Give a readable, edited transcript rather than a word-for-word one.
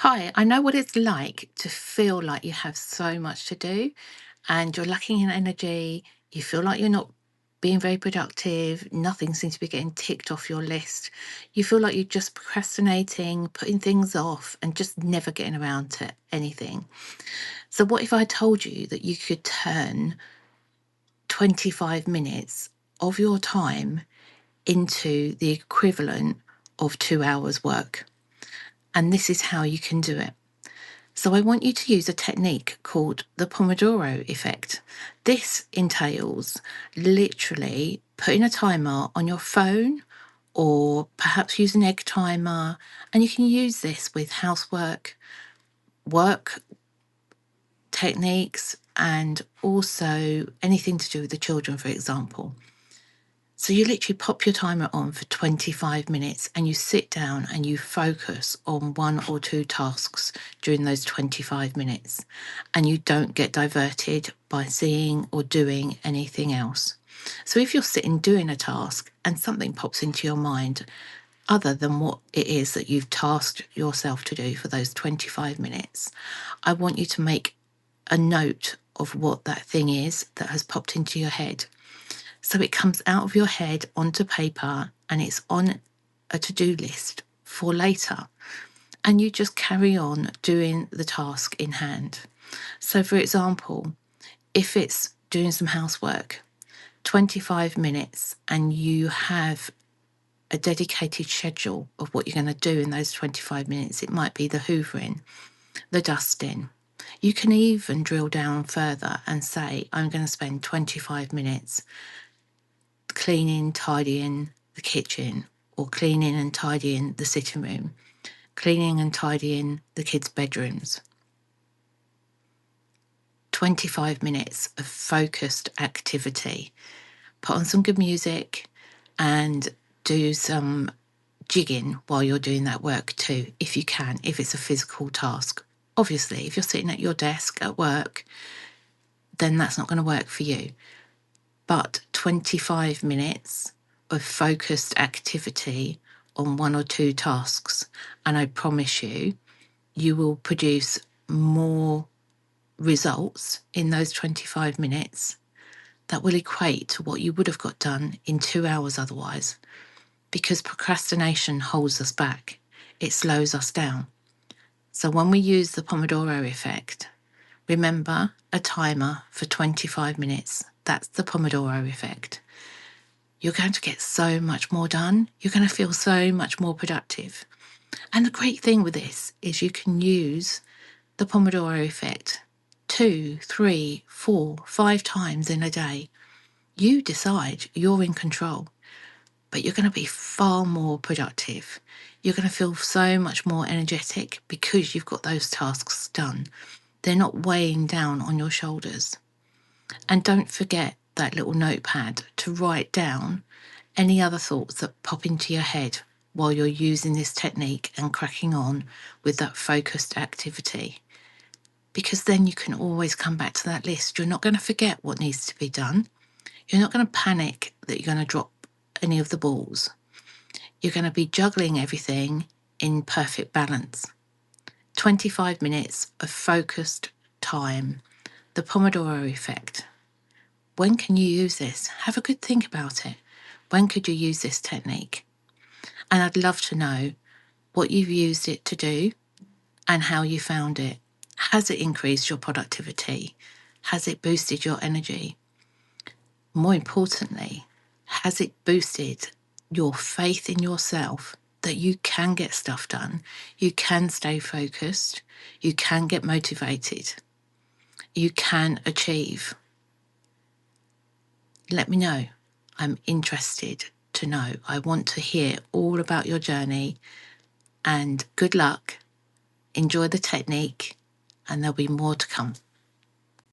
Hi, I know what it's like to feel like you have so much to do and you're lacking in energy. You feel like you're not being very productive. Nothing seems to be getting ticked off your list. You feel like you're just procrastinating, putting things off, and just never getting around to anything. So, what if I told you that you could turn 25 minutes of your time into the equivalent of 2 hours work? And this is how you can do it. So I want you to use a technique called the Pomodoro Effect. This entails literally putting a timer on your phone or perhaps use an egg timer. And you can use this with housework, work techniques, and also anything to do with the children, for example. So you literally pop your timer on for 25 minutes and you sit down and you focus on one or two tasks during those 25 minutes, and you don't get diverted by seeing or doing anything else. So if you're sitting doing a task and something pops into your mind other than what it is that you've tasked yourself to do for those 25 minutes, I want you to make a note of what that thing is that has popped into your head. So it comes out of your head onto paper and it's on a to-do list for later. And you just carry on doing the task in hand. So, for example, if it's doing some housework, 25 minutes, and you have a dedicated schedule of what you're going to do in those 25 minutes, it might be the hoovering, the dusting. You can even drill down further and say, I'm going to spend 25 minutes cleaning, tidying the kitchen, or cleaning and tidying the sitting room, cleaning and tidying the kids' bedrooms. 25 minutes of focused activity. Put on some good music and do some jigging while you're doing that work too, if you can, if it's a physical task. Obviously, if you're sitting at your desk at work, then that's not going to work for you. But 25 minutes of focused activity on one or two tasks, and I promise you, you will produce more results in those 25 minutes that will equate to what you would have got done in 2 hours otherwise, because procrastination holds us back. It slows us down. So when we use the Pomodoro Effect, remember a timer for 25 minutes. That's the Pomodoro Effect. You're going to get so much more done. You're going to feel so much more productive. And the great thing with this is you can use the Pomodoro Effect 2, 3, 4, 5 times in a day. You decide, you're in control, but you're going to be far more productive. You're going to feel so much more energetic because you've got those tasks done. They're not weighing down on your shoulders. And don't forget that little notepad to write down any other thoughts that pop into your head while you're using this technique and cracking on with that focused activity. Because then you can always come back to that list. You're not going to forget what needs to be done. You're not going to panic that you're going to drop any of the balls. You're going to be juggling everything in perfect balance. 25 minutes of focused time, the Pomodoro Effect. When can you use this? Have a good think about it. When could you use this technique? And I'd love to know what you've used it to do and how you found it. Has it increased your productivity? Has it boosted your energy? More importantly, has it boosted your faith in yourself that you can get stuff done, you can stay focused, you can get motivated, you can achieve? Let me know. I'm interested to know. I want to hear all about your journey, and good luck. Enjoy the technique, and there'll be more to come.